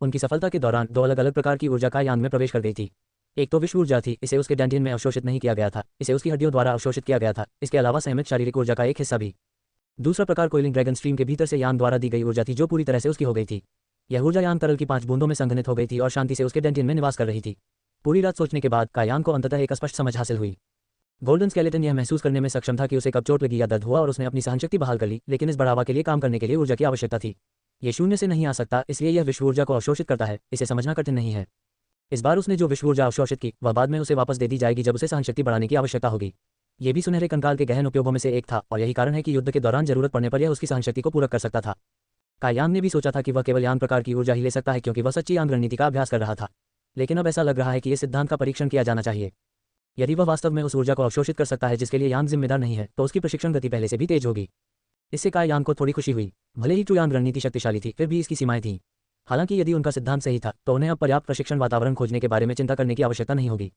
उनकी सफलता के दौरान 2 अलग अलग प्रकार की ऊर्जा कायान में प्रवेश कर गई थी। एक तो विश्व ऊर्जा थी, इसे उसके डैंटियन में अवशोषित नहीं किया गया था, इसे उसकी हड्डियों द्वारा अवशोषित किया गया था। इसके अलावा संयमित शारीरिक ऊर्जा का एक हिस्सा भी। दूसरा प्रकार कोइलिंग ड्रैगन स्ट्रीम के भीतर से यान द्वारा दी गई ऊर्जा थी, जो पूरी तरह से उसकी हो गई थी। यह ऊर्जा यान तरल की 5 बूंदों में संघनित हो गई थी और शांति से उसके डैंटियन में निवास कर रही थी। पूरी रात सोचने के बाद कायान को अंततः एक स्पष्ट समझ हासिल हुई। गोल्डन स्केलेटन यह महसूस करने में सक्षम था कि उसे कब चोट लगी या दर्द हुआ और उसने अपनी सहनशक्ति बहाल कर ली, लेकिन इस बढ़ावा के लिए काम करने के लिए ऊर्जा की आवश्यकता थी। ये शून्य से नहीं आ सकता, इसलिए यह विश्व ऊर्जा को अवशोषित करता है। इसे समझना कठिन नहीं है। इस बार उसने जो विश्व ऊर्जा अवशोषित की वह बाद में उसे वापस दे दी जाएगी जब उसे सहनशक्ति बढ़ाने की आवश्यकता होगी। ये भी सुनहरे कंकाल के गहन उपयोगों में से एक था और यही कारण है कि युद्ध के दौरान जरूरत पड़ने पर यह उसकी सहनशक्ति को पूरक कर सकता था। काई यांग ने भी सोचा था कि वह केवल यांग प्रकार की ऊर्जा ही ले सकता है क्योंकि वह सच्ची यांग रणनीति का अभ्यास कर रहा था, लेकिन अब ऐसा लग रहा है कि इस सिद्धांत का परीक्षण किया जाना चाहिए। यदि वह वास्तव में उस ऊर्जा को अवशोषित कर सकता है जिसके लिए यांग जिम्मेदार नहीं है, तो उसकी प्रशिक्षण गति पहले से भी तेज होगी। इससे काई यांग को थोड़ी खुशी हुई। भले ही ट्रू यांग रणनीति शक्तिशाली थी, फिर भी इसकी सीमाएं थीं। हालांकि यदि उनका सिद्धांत सही था तो उन्हें अब पर्याप्त प्रशिक्षण वातावरण खोजने के बारे में चिंता करने की आवश्यकता नहीं होगी।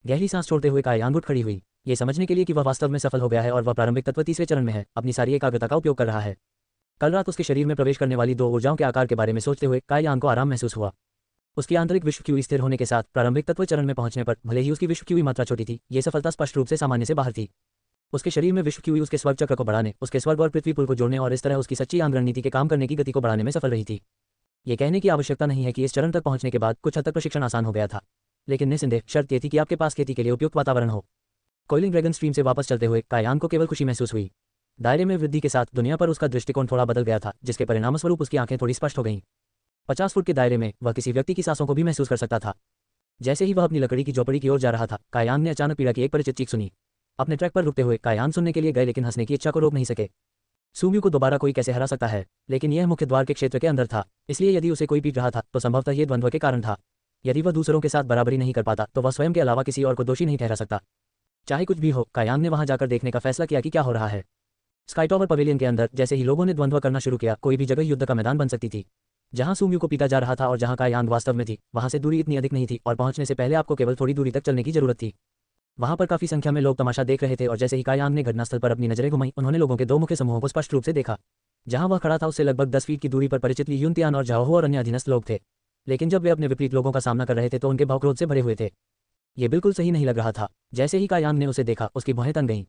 गहरी सांस छोड़ते हुए काई यांग उठ खड़ी हुई, ये समझने के लिए कि वह वास्तव में सफल हो गया है और वह प्रारंभिक तत्व तीसरे चरण में है, अपनी सारी एकाग्रता का उपयोग कर रहा है। कल रात उसके शरीर में प्रवेश करने वाली 2 ऊर्जाओं के आकार के बारे में सोचते हुए काई यांग को आराम महसूस हुआ। उसकी आंतरिक विश्व क्यू स्थिर होने के साथ प्रारंभिक तत्व चरण में पहुंचने पर भले ही उसकी विश्व क्यू मात्रा छोटी थी, ये सफलता स्पष्ट रूप से सामान्य से बाहर थी। उसके शरीर में विश्व क्यू उसके स्वर्ग चक्र को बढ़ाने, उसके स्वर्ग और पृथ्वी पुल को जोड़ने और इस तरह उसकी सच्ची यांग रणनीति के काम करने की गति को बढ़ाने में सफल रही थी। ये कहने की आवश्यकता नहीं है कि इस चरण तक पहुंचने के बाद कुछ हद तक प्रशिक्षण आसान हो गया था, लेकिन निस्संदेह शर्त ये थी कि आपके पास खेती के लिए उपयुक्त वातावरण हो। कोयलिंग ड्रैगन स्ट्रीम से वापस चलते हुए काई यांग को केवल खुशी महसूस हुई। दायरे में वृद्धि के साथ दुनिया पर उसका दृष्टिकोण थोड़ा बदल गया था, जिसके परिणामस्वरूप उसकी आंखें थोड़ी स्पष्ट हो गईं। 50 फुट के दायरे में वह किसी व्यक्ति की सांसों को भी महसूस कर सकता था। जैसे ही वह अपनी लकड़ी की झोपड़ी की ओर जा रहा था, काई यांग ने अचानक पीड़ा की एक परिचित चीख सुनी। अपने ट्रैक पर रुकते हुए काई यांग सुनने के लिए गए, लेकिन हंसने की इच्छा को रोक नहीं सके। सूम्यू को दोबारा कोई कैसे हरा सकता है, लेकिन यह मुख्य द्वार के क्षेत्र के अंदर था, इसलिए यदि उसे कोई पीट रहा था तो संभवतः ये द्वंद्व के कारण था। यदि वह दूसरों के साथ बराबरी नहीं कर पाता तो वह स्वयं के अलावा किसी और को दोषी नहीं ठहरा सकता। चाहे कुछ भी हो, काई यांग ने वहां जाकर देखने का फैसला किया कि क्या हो रहा है। स्काई टॉवर पवेलियन के अंदर जैसे ही लोगों ने द्वंद्व करना शुरू किया, कोई भी जगह युद्ध का मैदान बन सकती थी। जहां सूम्यू को पीटा जा रहा था और जहां काई यांग वास्तव में थी, वहां से दूरी इतनी अधिक नहीं थी और पहुंचने से पहले आपको केवल थोड़ी दूरी तक चलने की जरूरत थी। वहां पर काफी संख्या में लोग तमाशा देख रहे थे और जैसे ही काई यांग ने घटनास्थल पर अपनी नजरें घुमाई, उन्होंने लोगों के 2 मुख्य समूहों को स्पष्ट रूप से देखा। जहां वह खड़ा था उससे लगभग 10 फीट की दूरी पर परिचित ली यूनतियान और झाओहो और अन्य अधीनस्थ लोग थे, लेकिन जब वे अपने विपरीत लोगों का सामना कर रहे थे तो उनके भाव क्रोध से भरे हुए थे। ये बिल्कुल सही नहीं लग रहा था। जैसे ही काई यांग ने उसे देखा, उसकी भौहें तन गईं।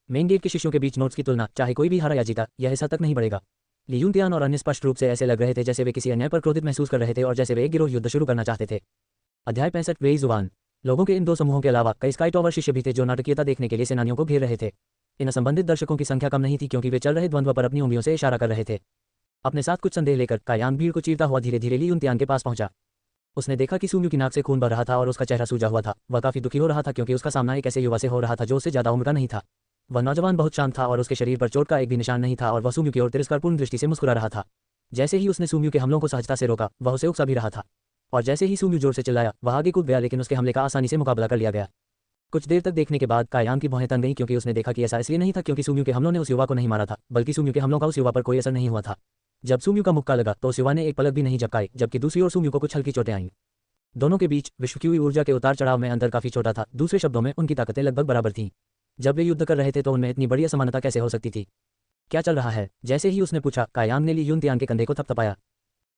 मेन गेट के शिष्यों के बीच नोट्स की तुलना, चाहे कोई भी हारा या जीता, यह हिस्सा तक नहीं बढ़ेगा। ली यूनतियान और अन्य स्पष्ट रूप से ऐसे लग रहे थे जैसे वे किसी अन्याय पर क्रोधित महसूस कर रहे थे और जैसे वे एक गिरोह युद्ध शुरू करना चाहते थे। अध्याय 65 वेई जुबान। लोगों के इन 2 समूहों के अलावा कई स्काई टॉवर शिष्य भी थे जो नाटकीयता देखने के लिए सेनानियों को घेर रहे थे। इन असंबंधित दर्शकों की संख्या कम नहीं थी क्योंकि वे चल रहे द्वंद्व पर अपनी उंगलियों से इशारा कर रहे थे। अपने साथ कुछ संदेह लेकर काई यांग भीड़ को चीरता हुआ धीरे धीरे ली यूनतियान के पास पहुंचा। उसने देखा कि सूम्यू की नाक से खून बह रहा था और उसका चेहरा सूजा हुआ था। वह काफी दुखी हो रहा था क्योंकि उसका सामना एक ऐसे युवा से हो रहा था जो उससे ज्यादा उम्र का नहीं था। वह नौजवान बहुत शांत था और उसके शरीर पर चोट का एक भी निशान नहीं था और वह सूम्यू की ओर तिरस्कारपूर्ण दृष्टि से मुस्कुरा रहा था। जैसे ही उसने सूम्यू के हमलों को सहजता से रोका, वह उसे उकसा भी रहा था। और जैसे ही सूम्यू जोर से चिल्लाया, वह आगे कूद गया, लेकिन उसके हमले का आसानी से मुकाबला कर लिया गया। कुछ देर तक देखने के बाद काई यांग की भौहें तन गईं क्योंकि उसने देखा कि ऐसा इसलिए नहीं था क्योंकि सूम्यू के हमलों ने उस युवा को नहीं मारा था, बल्कि सूम्यू के हमलों का उस युवा पर कोई असर नहीं हुआ था। जब सूम्यू का मुक्का लगा तो उस युवा ने एक पलक भी नहीं झपकाई, जबकि दूसरी ओर सूम्यू को कुछ हल्की चोटें आईं। दोनों के बीच विश्व की ऊर्जा के उतार चढ़ाव में अंतर काफी छोटा था। दूसरे शब्दों में उनकी ताकतें लगभग बराबर थीं। जब वे युद्ध कर रहे थे तो उनमें इतनी बड़ी असमानता कैसे हो सकती थी? क्या चल रहा है? जैसे ही उसने पूछा, काई यांग ने ली यूनतियान के कंधे को थपथपाया।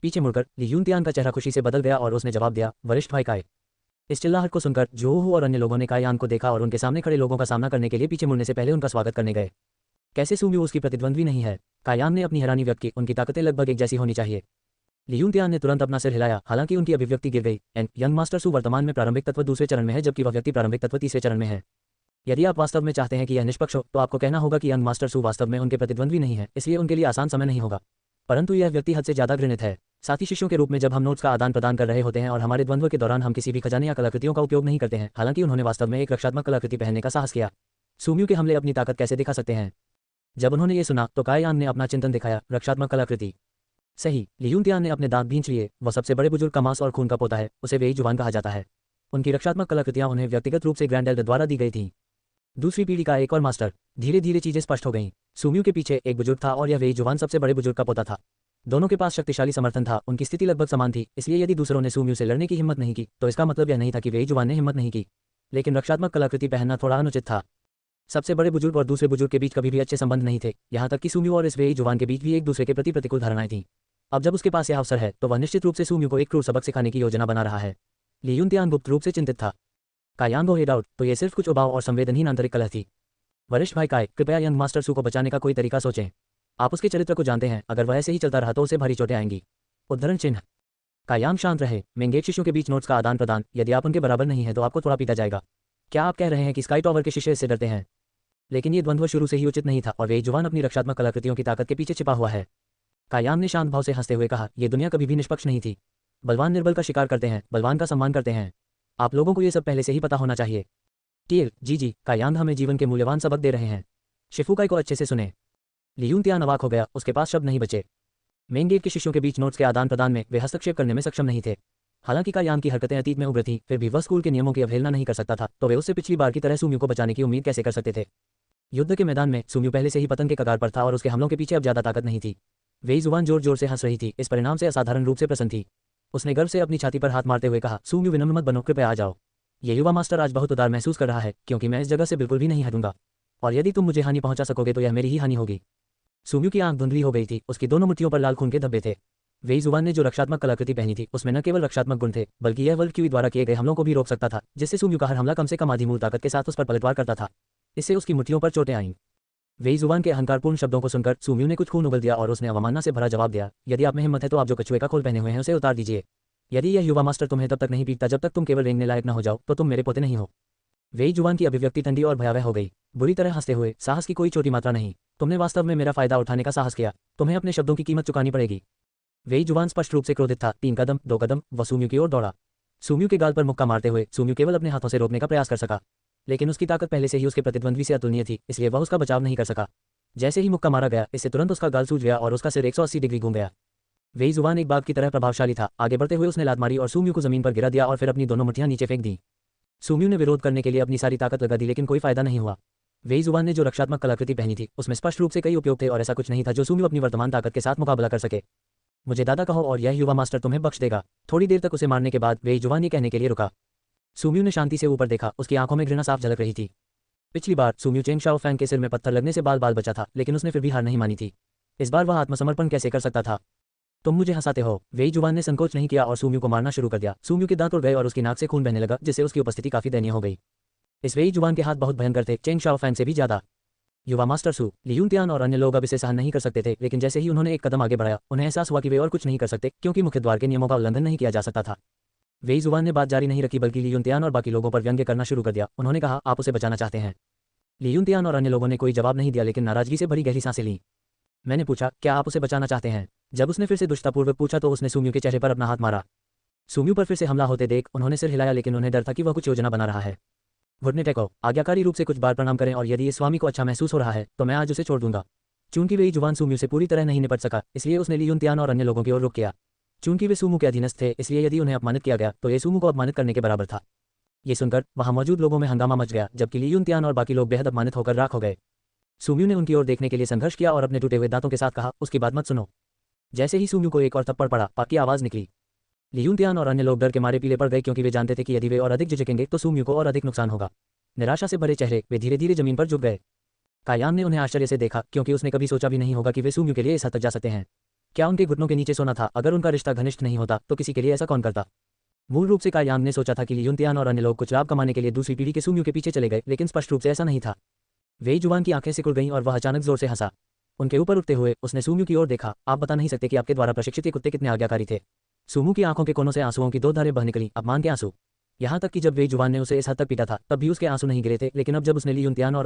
पीछे मुड़कर ली यूनतियान का चेहरा खुशी से बदल गया और उसने जवाब दिया, वरिष्ठ भाई काई। इस चिल्लाहट को सुनकर जोहो और अन्य लोगों ने काई यांग को देखा और उनके सामने खड़े लोगों का सामना करने के लिए पीछे मुड़ने से पहले उनका स्वागत करने गए। कैसे सूम्यू उसकी प्रतिद्वंद्वी नहीं है? काई यांग ने अपनी हैरानी व्यक्त की। उनकी ताकतें लगभग एक जैसी होनी चाहिए। ली यूनतियान ने तुरंत अपना सिर हिलाया, हालांकि उनकी अभिव्यक्ति गिर गई। यंग मास्टर सू वर्तमान में प्रारंभिक तत्व दूसरे चरण में है, जबकि वह व्यक्ति प्रारंभिक तत्व तीसरे चरण में है। यदि आप वास्तव में चाहते हैं कि यह निष्पक्ष हो, तो आपको कहना होगा कि यंग मास्टर सू वास्तव में उनके प्रतिद्वंद्वी नहीं है, इसलिए उनके लिए आसान समय नहीं होगा। परंतु यह व्यक्ति हद से ज्यादा घृणित है। साथी शिष्यों के रूप में जब हम नोट्स का आदान प्रदान कर रहे होते हैं और हमारे द्वंद्व के दौरान हम किसी भी खजाने या कलाकृतियों का उपयोग नहीं करते हैं। हालांकि उन्होंने वास्तव में एक रक्षात्मक कलाकृति पहनने का साहस किया। सूम्यू के हमले अपनी ताकत कैसे दिखा सकते हैं? जब उन्होंने ये सुना तो काई यांग ने अपना चिंतन दिखाया। रक्षात्मक कलाकृति, सही। ली यूनतियान ने अपने दांत भींच लिए। वह सबसे बड़े बुजुर्ग का मांस और खून का पोता है, उसे वेई जुबान कहा जाता है। उनकी रक्षात्मक कलाकृतियां उन्हें व्यक्तिगत रूप से ग्रैंड एल्डर द्वारा दी गई थीं। दूसरी पीढ़ी का एक और मास्टर। धीरे धीरे चीजें स्पष्ट हो गईं। सूम्यू के पीछे एक बुजुर्ग था और यह वेई जुबान सबसे बड़े बुजुर्ग का पोता था। दोनों के पास शक्तिशाली समर्थन था। उनकी स्थिति लगभग समान थी, इसलिए यदि दूसरों ने सूम्यू से लड़ने की हिम्मत नहीं की तो इसका मतलब यह नहीं था कि वेई जुबान ने हिम्मत नहीं की, लेकिन रक्षात्मक कलाकृति पहनना थोड़ा अनुचित था। सबसे बड़े बुजुर्ग और दूसरे बुजुर्ग के बीच कभी भी अच्छे संबंध नहीं थे, यहाँ तक कि सूम्यू और इस वेई जुबान के बीच भी एक दूसरे के प्रति प्रतिकूल धारणाएं थीं। अब जब उसके पास यह अवसर है तो वह निश्चित रूप से सूम्यू को एक क्रूर सबक सिखाने की योजना बना रहा है। ली यूनतियान गुप्त रूप से चिंतित था। काई यांग हेड आउट, तो ये सिर्फ कुछ उबाऊ और संवेदनहीन आंतरिक कलह थी। वरिष्ठ भाई काई, कृपया यंग मास्टर सू को बचाने का कोई तरीका सोचें। आप उसके चरित्र को जानते हैं, अगर वह ऐसे ही चलता रहा तो उसे भारी चोटें आएंगी। उद्धरण चिन्ह। काई यांग शांत रहे। मेंगेट शिष्यों के बीच नोट्स का आदान प्रदान, यदि आप उनके बराबर नहीं है तो आपको थोड़ा पीटा जाएगा। क्या आप कह रहे हैं कि स्काई टॉवर के शिष्य इससे डरते हैं? लेकिन ये द्वंद्व शुरू से ही उचित नहीं था और वे जुबान अपनी रक्षात्मक कलाकृतियों की ताकत के पीछे छिपा हुआ है। कायान ने शांत भाव से हंसते हुए कहा, यह दुनिया कभी भी निष्पक्ष नहीं थी। बलवान निर्बल का शिकार करते हैं, बलवान का सम्मान करते हैं। आप लोगों को ये सब पहले से ही पता होना चाहिए। टीएल, जी, कायान हमें जीवन के मूल्यवान सबक दे रहे हैं। शिफुकाई को अच्छे से सुने। लियूनतियान अवाक हो गया, उसके पास शब्द नहीं बचे। मेन गेट के शिष्यों के बीच नोट्स के आदान प्रदान में वे हस्तक्षेप करने में सक्षम नहीं थे। हालांकि कायान की हरकतें अतीत में उग्र थीं, फिर भी वह स्कूल के नियमों की अवहेलना नहीं कर सकता था, तो वे उससे पिछली बार की तरह सुम्यू को बचाने की उम्मीद कैसे कर सकते थे। युद्ध के मैदान में सुम्यू पहले से ही पतन के कगार पर था और उसके हमलों के पीछे अब ज्यादा ताकत नहीं थी। वेई जुबान जोर जोर से हंस रही थी, इस परिणाम से असाधारण रूप से प्रसन्न थी। उसने गर्व से अपनी छाती पर हाथ मारते हुए कहा, सुम्यू विनम्र मत बनो, कृपया आ जाओ। ये युवा मास्टर आज बहुत उदार महसूस कर रहा है, क्योंकि मैं इस जगह से बिल्कुल भी नहीं हटूंगा। और यदि तुम मुझे हानि पहुंचा सकोगे तो यह मेरी ही हानि होगी। सुम्यू की आंख धुंधली हो गई थी, उसकी दोनों मुट्ठियों पर लाल खून के धब्बे थे। वेई जुबान ने जो रक्षात्मक कलाकृति पहनी थी उसमें न केवल रक्षात्मक गुण थे, बल्कि यह वर्ल्ड क्यू द्वारा किए गए हमलों को भी रोक सकता था, जिससे सुम्यू का हर हमला कम से कम आधी मूल ताकत के साथ उस पर पलटवार करता था। इससे उसकी मुट्ठियों पर चोटें आईं। वेई जुबान के अहंकारपूर्ण शब्दों को सुनकर सुम्यू ने कुछ खून उगल दिया और उसने अवमानना से भरा जवाब दिया, यदि आप में हिम्मत है तो आप जो कछुए का खोल पहने हुए हैं उसे उतार दीजिए। यदि यह युवा मास्टर तुम्हें तब तक नहीं पीटता जब तक तुम केवल रेंगने लायक न हो जाओ, तो तुम मेरे पोते नहीं हो। वेई जुबान की अभिव्यक्ति ठंडी और भयावह हो गई, बुरी तरह हंसते हुए, साहस की कोई छोटी मात्रा नहीं। तुमने वास्तव में मेरा फायदा उठाने का साहस किया, तुम्हें अपने शब्दों की कीमत चुकानी पड़ेगी। वेई जुबान स्पष्ट रूप से क्रोधित था। 3 कदम, 2 कदम, वह सुम्यू की ओर दौड़ा। सुम्यू के गाल पर मुक्का मारते हुए सुम्यू केवल अपने हाथों से रोकने का प्रयास कर सका, लेकिन उसकी ताकत पहले से ही उसके प्रतिद्वंद्वी से अतुलनीय थी, इसलिए वह उसका बचाव नहीं कर सका। जैसे ही मुक्का मारा गया, इससे तुरंत उसका गाल सूज गया और उसका सिर 180 डिग्री घूम गया। वेई जुबान एक बाघ की तरह प्रभावशाली था। आगे बढ़ते हुए उसने लात मारी और सुम्यू को जमीन पर गिरा दिया और फिर अपनी दोनों मुट्ठियां नीचे फेंक दी। सुम्यू ने विरोध करने के लिए अपनी सारी ताकत लगा दी, लेकिन कोई फायदा नहीं हुआ। वेई जुबान ने जो रक्षात्मक कलाकृति पहनी थी उसमें स्पष्ट रूप से कई उपयोग थे और ऐसा कुछ नहीं था जो सुम्यू अपनी वर्तमान ताकत के साथ मुकाबला कर सके। मुझे दादा कहो और यह युवा मास्टर तुम्हें बख्श देगा। थोड़ी देर तक उसे मारने के बाद वेई जुबान ये कहने के लिए रुका। सुम्यू ने शांति से ऊपर देखा, उसकी आंखों में घृणा साफ झलक रही थी। पिछली बार सुम्यू चेंग शाओफैंग के सिर में पत्थर लगने से बाल बाल बचा था, लेकिन उसने फिर भी हार नहीं मानी थी। इस बार वह आत्मसमर्पण कैसे कर सकता था। तुम मुझे हंसाते हो। वेई जुबान ने संकोच नहीं किया और सुम्यू को मारना शुरू कर दिया। सुम्यू के दांत उड़ गए और उसकी नाक से खून बहने लगा, जिससे उसकी उपस्थिति काफी दयनीय हो गई। इस वेई जुबान के हाथ बहुत भयंकर थे, चेंग शाओफैंग से भी ज्यादा। युवा मास्टर सू, लियूनतियान और अन्य लोग अब इसे सहन नहीं कर सकते थे, लेकिन जैसे ही उन्होंने एक कदम आगे बढ़ाया, उन्हें एहसास हुआ कि वे और कुछ नहीं कर सकते, क्योंकि मुख्य द्वार के नियमों का उल्लंघन नहीं किया जा सकता था। वेई जुबान ने बात जारी नहीं रखी, बल्कि लियूनतियान और बाकी लोगों पर व्यंग्य करना शुरू कर दिया। उन्होंने कहा, आप उसे बचाना चाहते हैं। लियूनतियान और अन्य लोगों ने कोई जवाब नहीं दिया, लेकिन नाराजगी से भरी गहरी सांसें लीं। मैंने पूछा, क्या आप उसे बचाना चाहते हैं? जब उसने फिर से दुष्टतापूर्वक पूछा तो उसने सुम्यू के चेहरे पर अपना हाथ मारा। सुम्यू पर फिर से हमला होते देख उन्होंने सिर हिलाया, लेकिन उन्हें डर था कि वह कुछ योजना बना रहा है। घुटने टेको, आज्ञाकारी रूप से कुछ बार प्रणाम करें, और यदि इस स्वामी को अच्छा महसूस हो रहा है तो मैं आज उसे छोड़ दूंगा। चूंकि वेई जुबान सुम्यू से पूरी तरह नहीं निपट सका, इसलिए उसने लियूनतियान और अन्य लोगों की ओर रुख किया। चूंकि वे सुमू के अधीनस्थ थे, इसलिए यदि उन्हें अपमानित किया गया तो ये सुमू को अपमानित करने के बराबर था। ये सुनकर वहां मौजूद लोगों में हंगामा मच गया, जबकि लियूनतियान और बाकी लोग बेहद अपमानित होकर राख हो गए। सुम्यू ने उनकी ओर देखने के लिए संघर्ष किया और अपने टूटे हुए दांतों के साथ कहा, उसकी बात मत सुनो। जैसे ही सुम्यू को एक और थप्पड़ पड़ा, पाक की आवाज निकली। लियूनतियान और अन्य लोग डर के मारे पीले पड़ गए, क्योंकि वे जानते थे कि यदि वे और अधिक झिझकेंगे तो सुम्यू को और अधिक नुकसान होगा। निराशा से भरे चेहरे वे धीरे धीरे जमीन पर झुक गए। कायान ने उन्हें आश्चर्य से देखा, क्योंकि उसने कभी सोचा भी नहीं होगा कि वे सुम्यू के लिए इस हद तक जा सकते हैं। क्या उनके घुटनों के नीचे सोना था? अगर उनका रिश्ता घनिष्ठ नहीं होता तो किसी के लिए ऐसा कौन करता? मूल रूप से कायान ने सोचा था कि लियूनतियान और अन्य लोग कुछ लाभ कमाने के लिए दूसरी पीढ़ी के सुम्यू के पीछे चले गए, लेकिन स्पष्ट रूप से ऐसा नहीं था। वेई जुबान की आंखें सिकुड़ गईं और वह अचानक जोर से हंसा। उनके ऊपर उठते हुए उसने सुम्यू की ओर देखा। आप बता नहीं सकते कि आपके द्वारा प्रशिक्षित ये कुत्ते कितने आज्ञाकारी थे। सुम्यू की आंखों के कोनों से आंसुओं की 2 धारें बह निकली, अपमान के आंसू। यहाँ तक कि जब वेई जुबान ने उसे इस हद तक पीटा था, तब भी उसके आंसू नहीं गिरे थे, लेकिन अब जब उसने लियूनतियान और